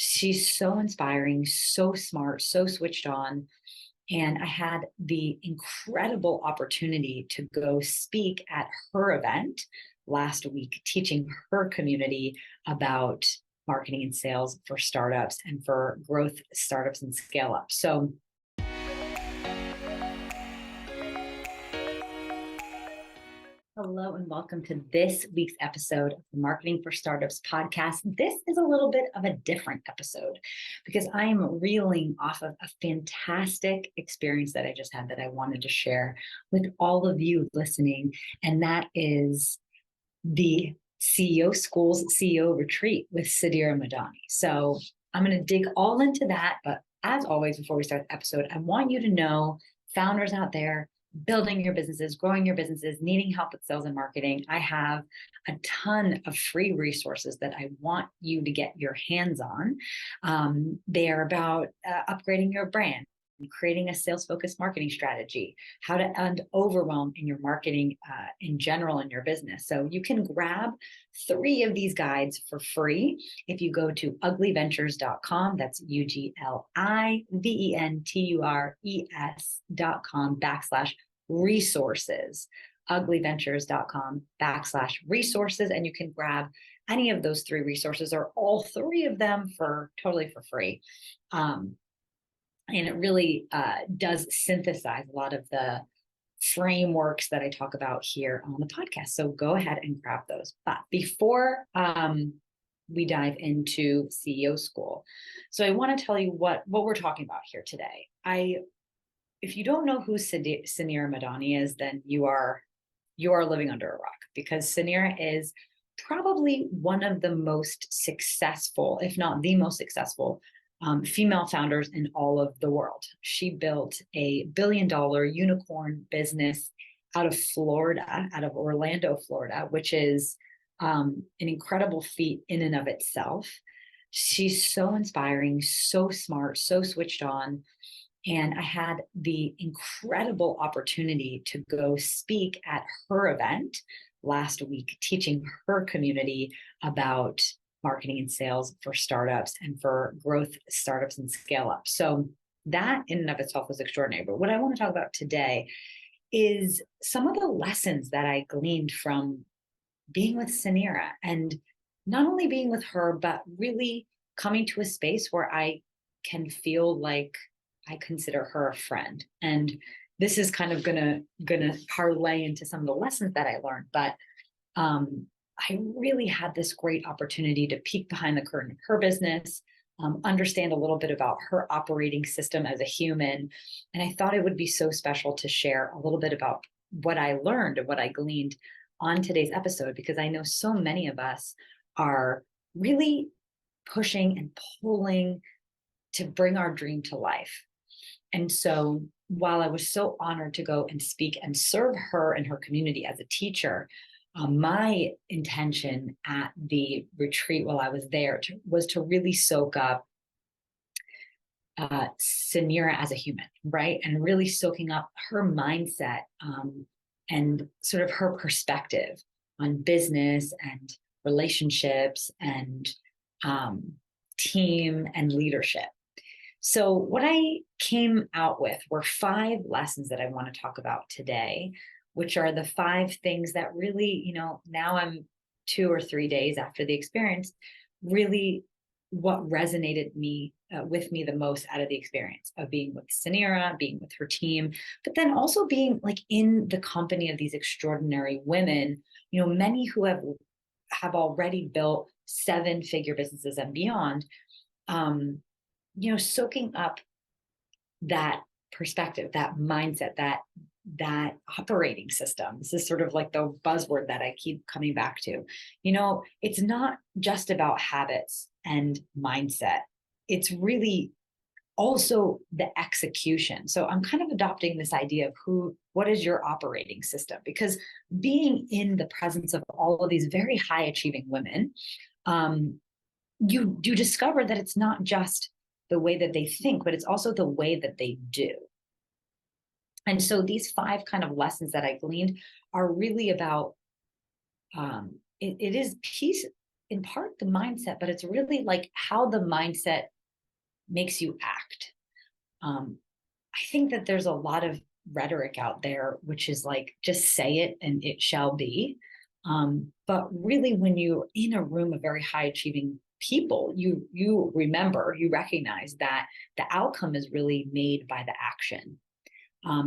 She's so inspiring, so smart, so switched on. And I had the incredible opportunity to go speak at her event last week, teaching her community about marketing and sales for startups and for growth startups and scale up. So hello and welcome to this week's episode of the Marketing for Startups podcast. This is a little bit of a different episode because I am reeling off of a fantastic experience that I just had that I wanted to share with all of you listening. And that is the CEO Schools CEO Retreat with Suneera Madhani. So I'm going to dig all into that. But as always, before we start the episode, I want you to know, founders out there, building your businesses, growing your businesses, needing help with sales and marketing, I have a ton of free resources that I want you to get your hands on. They are about upgrading your brand, creating a sales-focused marketing strategy, how to end overwhelm in your marketing in general in your business. So you can grab 3 of these guides for free if you go to uglyventures.com. That's ugliventures.com/resources. uglyventures.com/resources. And you can grab any of those 3 resources or all 3 of them totally for free. And it really does synthesize a lot of the frameworks that I talk about here on the podcast. So go ahead and grab those. But before we dive into CEO School, so I want to tell you what we're talking about here today. If you don't know who Suneera Madhani is, then you are living under a rock, because Suneera is probably one of the most successful, if not the most successful, female founders in all of the world. She built a billion-dollar unicorn business out of Florida, out of Orlando, Florida, which is an incredible feat in and of itself. She's so inspiring, so smart, so switched on. And I had the incredible opportunity to go speak at her event last week, teaching her community about marketing and sales for startups and for growth startups and scale up. So that in and of itself was extraordinary. But what I want to talk about today is some of the lessons that I gleaned from being with Suneera, and not only being with her, but really coming to a space where I can feel like I consider her a friend. And this is kind of gonna parlay into some of the lessons that I learned. But I really had this great opportunity to peek behind the curtain of her business, understand a little bit about her operating system as a human. And I thought it would be so special to share a little bit about what I learned and what I gleaned on today's episode, because I know so many of us are really pushing and pulling to bring our dream to life. And so while I was so honored to go and speak and serve her and her community as a teacher, my intention at the retreat while I was there was to really soak up Suneera as a human, right? And really soaking up her mindset and sort of her perspective on business and relationships and team and leadership. So what I came out with were 5 lessons that I want to talk about today, which are the 5 things that really, now I'm 2 or 3 days after the experience, really what resonated with me the most out of the experience of being with Suneera, being with her team, but then also being like in the company of these extraordinary women, many who have already built 7-figure businesses and beyond, soaking up that perspective, that mindset, that operating system. This is sort of like the buzzword that I keep coming back to. It's not just about habits and mindset. It's really also the execution. So I'm kind of adopting this idea of what is your operating system? Because being in the presence of all of these very high achieving women, you discover that it's not just the way that they think, but it's also the way that they do. And so these 5 kind of lessons that I gleaned are really about, it is in part the mindset, but it's really like how the mindset makes you act. I think that there's a lot of rhetoric out there, which is like, just say it and it shall be. But really, when you're in a room of very high achieving people, you remember, you recognize that the outcome is really made by the action.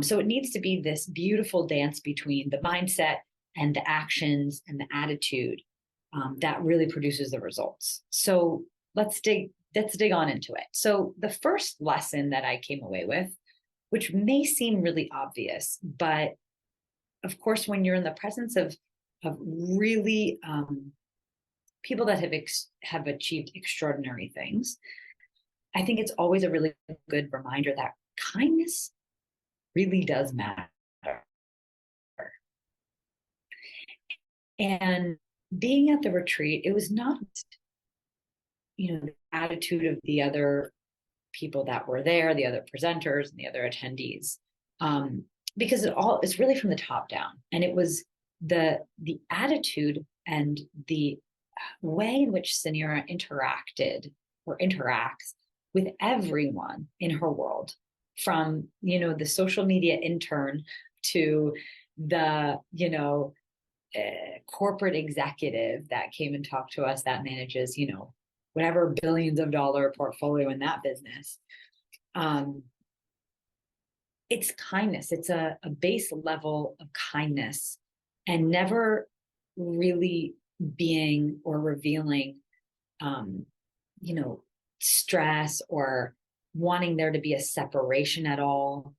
So it needs to be this beautiful dance between the mindset and the actions and the attitude that really produces the results. So let's dig on into it. So the first lesson that I came away with, which may seem really obvious, but of course, when you're in the presence of really people that have achieved extraordinary things, I think it's always a really good reminder that kindness really does matter. And being at the retreat, it was not, the attitude of the other people that were there, the other presenters and the other attendees, because it's really from the top down, and it was the attitude and the way in which Suneera interacted or interacts with everyone in her world, from the social media intern to the corporate executive that came and talked to us that manages whatever billions of dollar portfolio in that business. It's kindness. It's a base level of kindness, and never really being or revealing stress or wanting there to be a separation at all.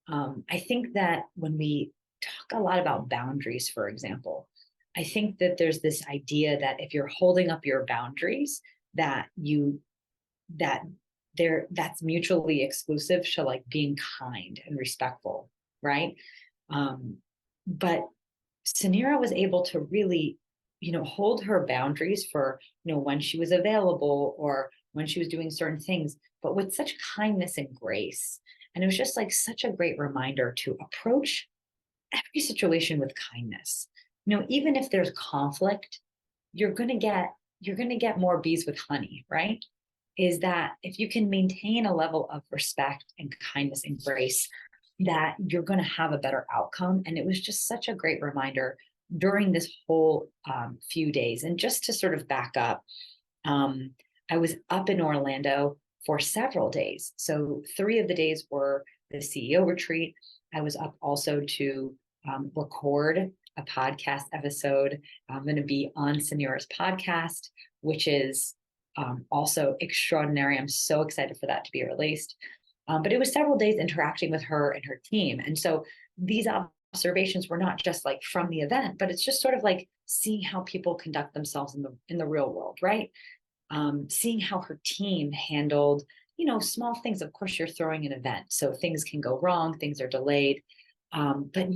I think that when we talk a lot about boundaries, for example, I think that there's this idea that if you're holding up your boundaries, that's mutually exclusive to like being kind and respectful, right? But Suneera was able to really, hold her boundaries for, when she was available or when she was doing certain things, but with such kindness and grace. And it was just like such a great reminder to approach every situation with kindness. Even if there's conflict, you're going to get more bees with honey, right? Is that if you can maintain a level of respect and kindness and grace, that you're going to have a better outcome. And it was just such a great reminder during this whole few days. And just to sort of back up, I was up in Orlando for several days. So 3 of the days were the CEO retreat. I was up also to record a podcast episode. I'm going to be on Suneera's podcast, which is also extraordinary. I'm so excited for that to be released. But it was several days interacting with her and her team. And so these observations were not just like from the event, but it's just sort of like seeing how people conduct themselves in the real world, right? Seeing how her team handled, small things. Of course, you're throwing an event, so things can go wrong, things are delayed. But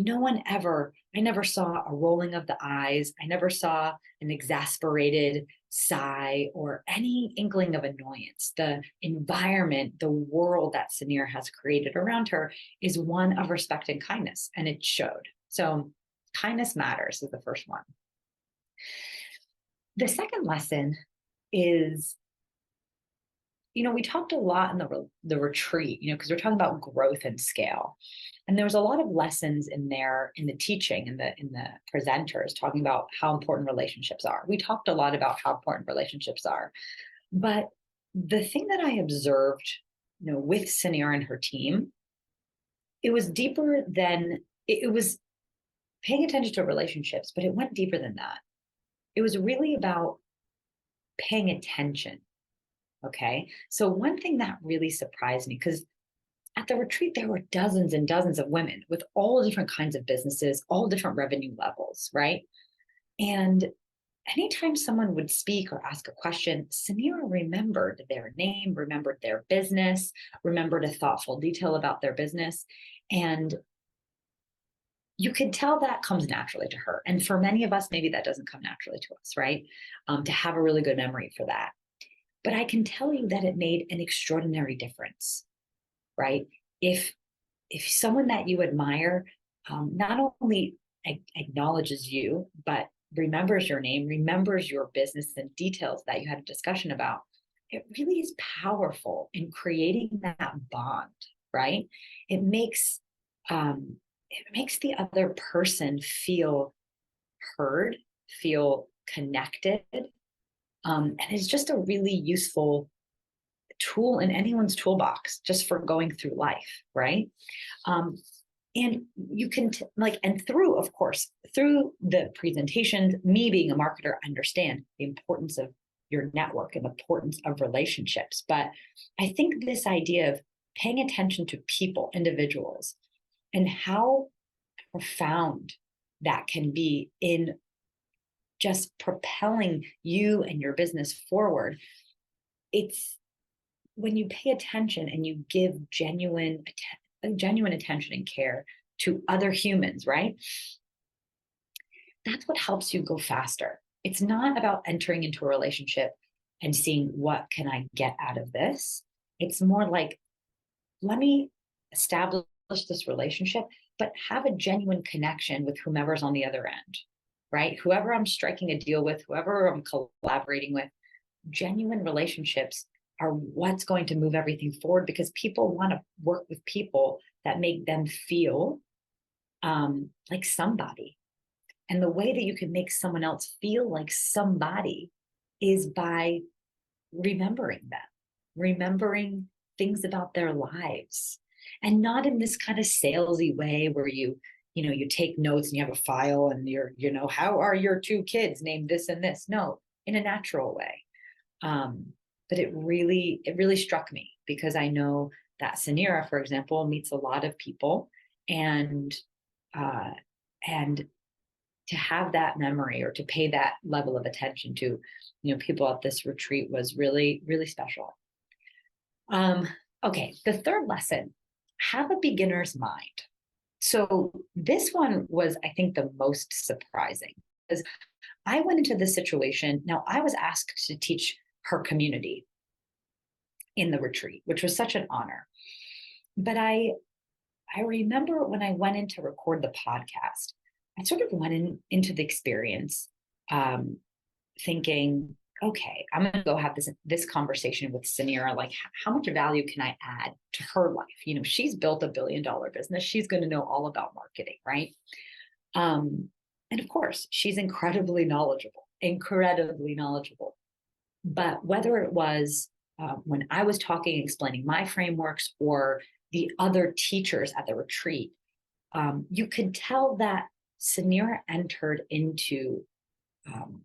I never saw a rolling of the eyes. I never saw an exasperated sigh or any inkling of annoyance. The environment, the world that Suneera has created around her is one of respect and kindness, and it showed. So kindness matters is the first one. The second lesson is, we talked a lot in the retreat, because we're talking about growth and scale. And there was a lot of lessons in there in the teaching, in the presenters talking about how important relationships are. We talked a lot about how important relationships are. But the thing that I observed, with Suneera and her team, it was deeper than it was paying attention to relationships, but it went deeper than that. It was really about paying attention. Okay. So one thing that really surprised me, because at the retreat, there were dozens and dozens of women with all different kinds of businesses, all different revenue levels, right? And anytime someone would speak or ask a question, Suneera remembered their name, remembered their business, remembered a thoughtful detail about their business. And you could tell that comes naturally to her. And for many of us, maybe that doesn't come naturally to us, right? To have a really good memory for that. But I can tell you that it made an extraordinary difference, right? If someone that you admire not only acknowledges you, but remembers your name, remembers your business and details that you had a discussion about, it really is powerful in creating that bond, right? It makes the other person feel heard, feel connected, and it's just a really useful tool in anyone's toolbox just for going through life, right? Um, and you can and through, of course, through the presentations, me being a marketer, understand the importance of your network and the importance of relationships. But I think this idea of paying attention to people, individuals, and how profound that can be in just propelling you and your business forward. It's when you pay attention and you give genuine attention and care to other humans, right? That's what helps you go faster. It's not about entering into a relationship and seeing what can I get out of this. It's more like, let me establish this relationship, but have a genuine connection with whomever's on the other end, right? Whoever I'm striking a deal with, whoever I'm collaborating with, genuine relationships are what's going to move everything forward, because people want to work with people that make them feel like somebody. And the way that you can make someone else feel like somebody is by remembering them, remembering things about their lives, and not in this kind of salesy way where you take notes and you have a file and how are your two kids named this and this? No, in a natural way. But it really struck me, because I know that Suneera, for example, meets a lot of people, and to have that memory or to pay that level of attention to, people at this retreat was really, really special. Okay, the third lesson, have a beginner's mind. So this one was, I think, the most surprising, because I went into this situation. Now, I was asked to teach her community in the retreat, which was such an honor. But I remember when I went in to record the podcast, I sort of went into the experience thinking, okay, I'm going to go have this conversation with Suneera. Like, how much value can I add to her life? She's built a $1 billion business. She's going to know all about marketing, right? And of course, she's incredibly knowledgeable. But whether it was when I was talking, explaining my frameworks, or the other teachers at the retreat, you could tell that Suneera entered into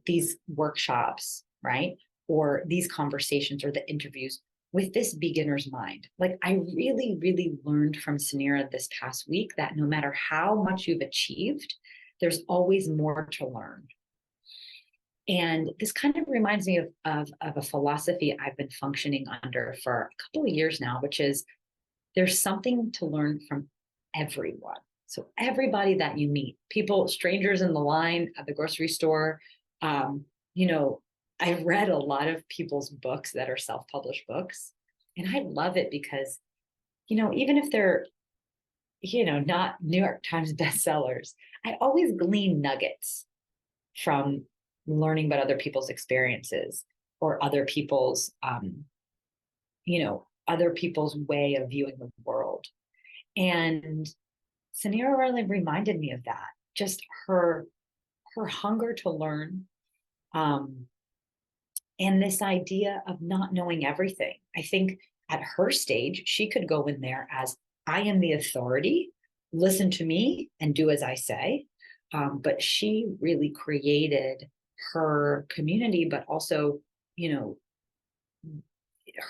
these workshops, right? Or these conversations or the interviews with this beginner's mind. Like, I really, really learned from Suneera this past week that no matter how much you've achieved, there's always more to learn. And this kind of reminds me of a philosophy I've been functioning under for a couple of years now, which is there's something to learn from everyone. So everybody that you meet, people, strangers in the line at the grocery store, I read a lot of people's books that are self-published books. And I love it because, even if they're, not New York Times bestsellers, I always glean nuggets from learning about other people's experiences, or other people's, other people's way of viewing the world. And Suneera really reminded me of that, just her hunger to learn, and this idea of not knowing everything. I think at her stage, she could go in there as, I am the authority, listen to me and do as I say. But she really created her community, but also,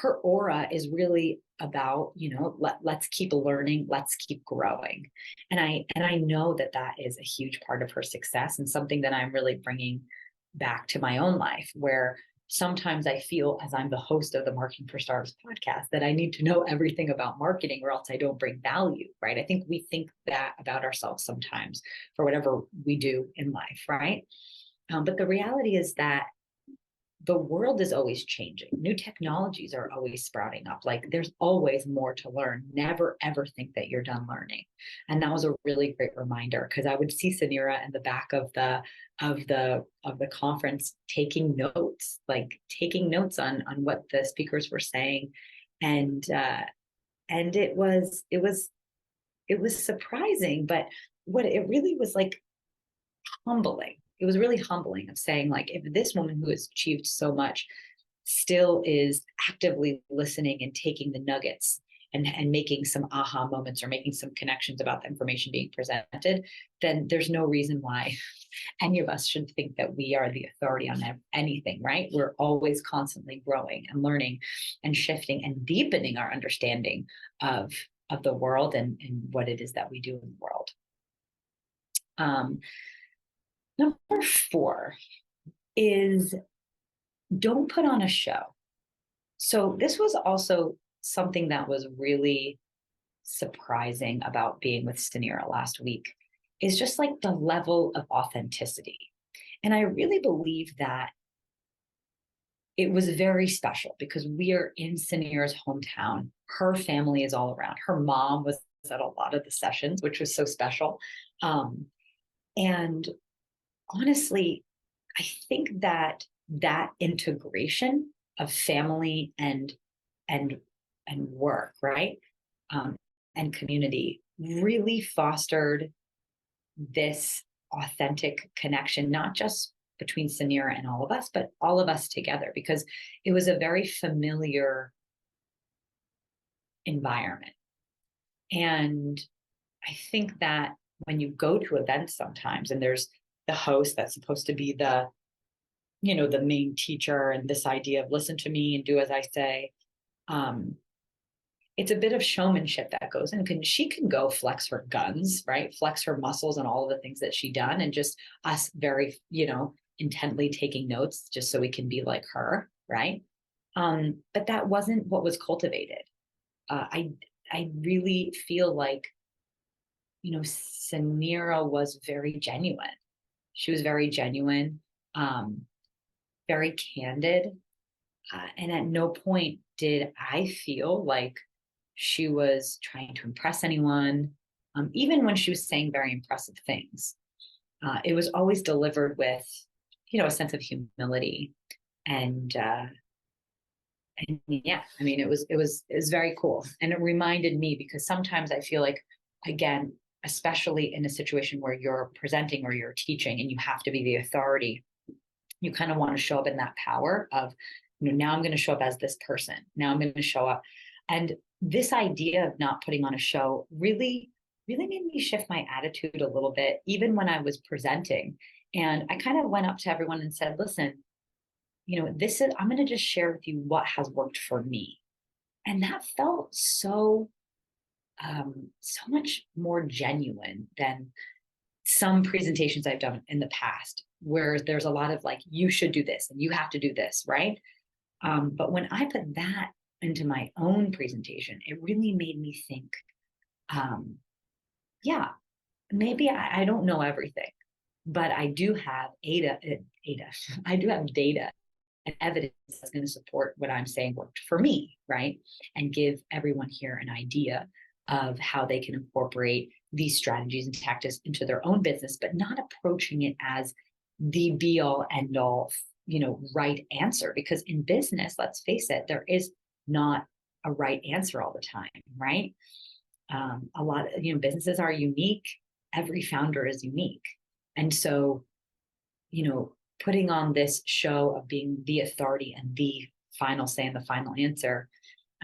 her aura is really about, let's keep learning, let's keep growing. And I know that is a huge part of her success, and something that I'm really bringing back to my own life, where sometimes I feel, as I'm the host of the Marketing for Startups podcast, that I need to know everything about marketing, or else I don't bring value, right? I think we think that about ourselves sometimes for whatever we do in life, right? But the reality is that the world is always changing. New technologies are always sprouting up. Like there's always more to learn. Never ever think that you're done learning. And that was a really great reminder, because I would see Suneera in the back of the conference taking notes, like taking notes on what the speakers were saying. And it was surprising, but what it really was like, humbling. It was really humbling of saying, like, if this woman who has achieved so much still is actively listening and taking the nuggets and making some aha moments or making some connections about the information being presented, then there's no reason why any of us should think that we are the authority on anything, right? We're always constantly growing and learning and shifting and deepening our understanding of the world and what it is that we do in the world. Number 4 is don't put on a show. So this was also something that was really surprising about being with Suneera last week, is just like the level of authenticity. And I really believe that it was very special because we are in Suneera's hometown. Her family is all around. Her mom was at a lot of the sessions, which was so special. And honestly, I think that integration of family and work, right, and community really fostered this authentic connection, not just between Suneera and all of us, but all of us together, because it was a very familiar environment. And I think that when you go to events sometimes and there's the host that's supposed to be the main teacher, and this idea of listen to me and do as I say, it's a bit of showmanship that goes in. She can go flex her guns, right? Flex her muscles and all of the things that she done, and just us very, intently taking notes just so we can be like her, right? But that wasn't what was cultivated. I really feel like, Suneera was very genuine. She was very genuine, very candid. And at no point did I feel like she was trying to impress anyone. Even when she was saying very impressive things, it was always delivered with, a sense of humility. And yeah, I mean, it was very cool. And it reminded me, because sometimes I feel like, again, especially in a situation where you're presenting or you're teaching and you have to be the authority, you kind of want to show up in that power of, now I'm going to show up as this person. Now I'm going to show up. And this idea of not putting on a show really, really made me shift my attitude a little bit, even when I was presenting. And I kind of went up to everyone and said, listen, I'm going to just share with you what has worked for me. And that felt so much more genuine than some presentations I've done in the past, where there's a lot of like, you should do this and you have to do this, right? But when I put that into my own presentation, it really made me think, yeah, maybe I don't know everything, but I do have I do have data and evidence that's going to support what I'm saying worked for me, right? And give everyone here an idea of how they can incorporate these strategies and tactics into their own business, but not approaching it as the be all end all, right answer. Because in business, let's face it, there is not a right answer all the time, right? A lot of, businesses are unique. Every founder is unique. And so, putting on this show of being the authority and the final say and the final answer,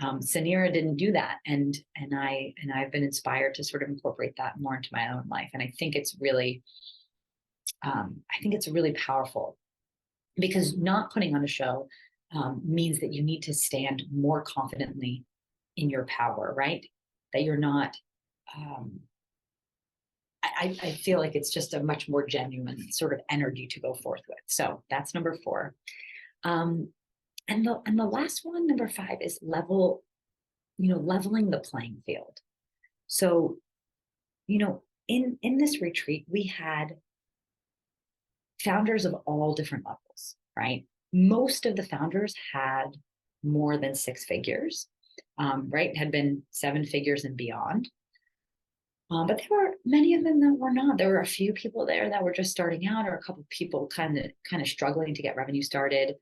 Suneera didn't do that, and I've been inspired to sort of incorporate that more into my own life, and I think it's really powerful, because not putting on a show means that you need to stand more confidently in your power, right? That you're not. I feel like it's just a much more genuine sort of energy to go forth with. So that's number 4. And the last one, number 5, is leveling the playing field. So, in this retreat, we had founders of all different levels, right? most of the founders had more than six figures, right? Had been seven figures and beyond. But there were many of them that were not. There were a few people there that were just starting out, or a couple of people kind of struggling to get revenue started.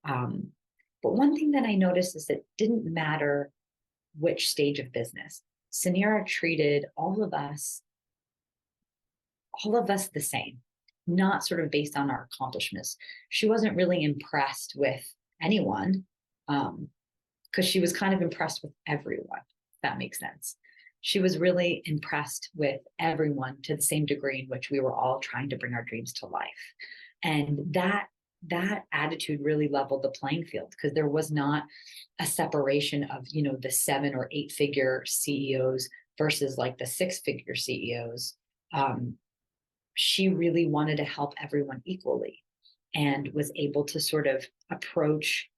Um, but one thing that I noticed is it didn't matter which stage of business. Suneera treated all of us the same, not sort of based on our accomplishments. She wasn't really impressed with anyone, because she was kind of impressed with everyone, if that makes sense. She was really impressed with everyone to the same degree in which we were all trying to bring our dreams to life. And that attitude really leveled the playing field, because there was not a separation of, the 7 or 8 figure CEOs versus like the 6 figure CEOs. She really wanted to help everyone equally, and was able to sort of approach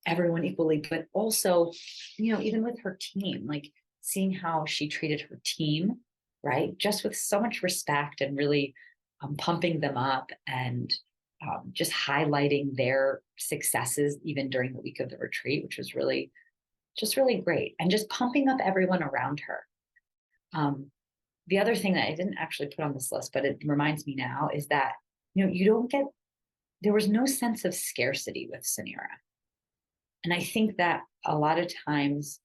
everyone equally, but also, even with her team, like seeing how she treated her team, right? Just with so much respect, and really pumping them up, and just highlighting their successes even during the week of the retreat, which was really great, and just pumping up everyone around her. The other thing that I didn't actually put on this list, but it reminds me now, is that, there was no sense of scarcity with Suneera. And I think that a lot of times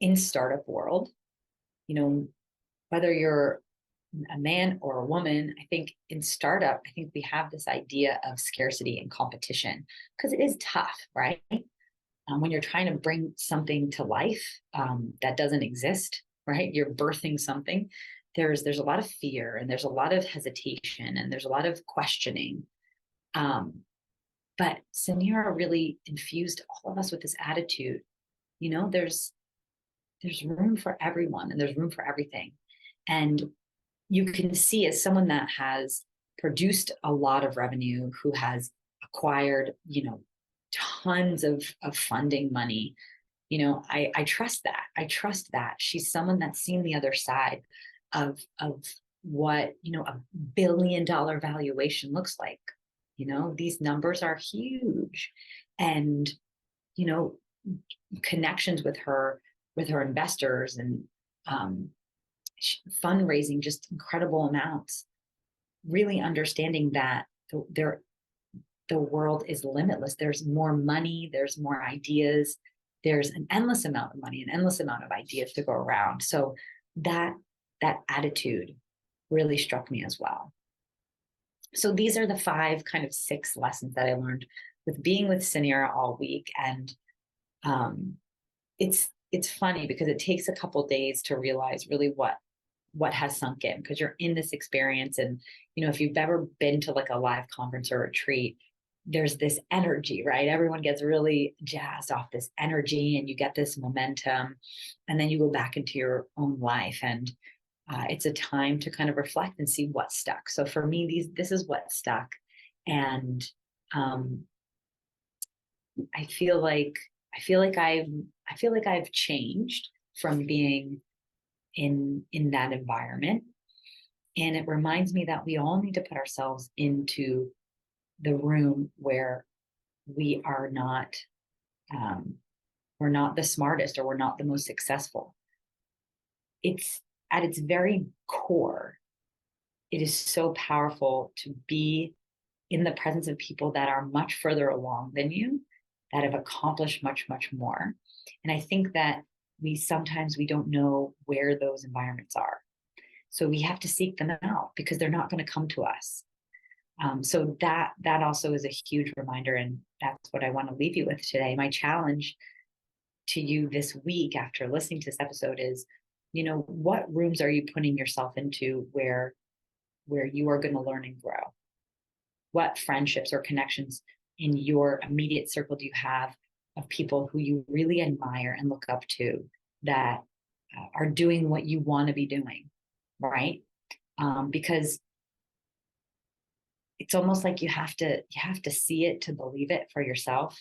in startup world, whether you're a man or a woman, I think in startup, I think we have this idea of scarcity and competition, because it is tough, right? When you're trying to bring something to life that doesn't exist, right? You're birthing something. There's a lot of fear, and there's a lot of hesitation, and there's a lot of questioning. But Suneera really infused all of us with this attitude. There's room for everyone, and there's room for everything. And you can see, as someone that has produced a lot of revenue, who has acquired, tons of funding money, I trust that. I trust that she's someone that's seen the other side of what, $1 billion valuation looks like. These numbers are huge. And, connections with her investors, and fundraising just incredible amounts, really understanding that the world is limitless. There's more money, there's more ideas, there's an endless amount of money, an endless amount of ideas to go around. So that attitude really struck me as well. So these are the 5, kind of 6 lessons that I learned with being with Suneera all week. And it's funny, because it takes a couple days to realize really what has sunk in, because you're in this experience. And if you've ever been to like a live conference or retreat, there's this energy, right? Everyone gets really jazzed off this energy, and you get this momentum, and then you go back into your own life, and it's a time to kind of reflect and see what stuck. So for me, this is what stuck. And I feel like I've changed from being in that environment. And it reminds me that we all need to put ourselves into the room where we are not, we're not the smartest, or we're not the most successful. It's at its very core, it is so powerful to be in the presence of people that are much further along than you, that have accomplished much, much more. And I think that sometimes we don't know where those environments are. So we have to seek them out, because they're not going to come to us. So that also is a huge reminder. And that's what I want to leave you with today. My challenge to you this week, after listening to this episode, is, what rooms are you putting yourself into where you are going to learn and grow? What friendships or connections in your immediate circle do you have of people who you really admire and look up to, that are doing what you want to be doing, right? Because it's almost like you have to see it to believe it for yourself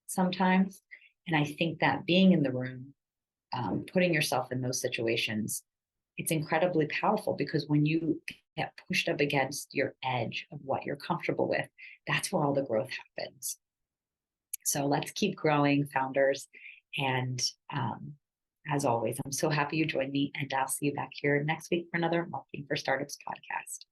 sometimes. And I think that being in the room, putting yourself in those situations, it's incredibly powerful, because when you get pushed up against your edge of what you're comfortable with, that's where all the growth happens. So let's keep growing, founders. And as always, I'm so happy you joined me, and I'll see you back here next week for another Marketing for Startups podcast.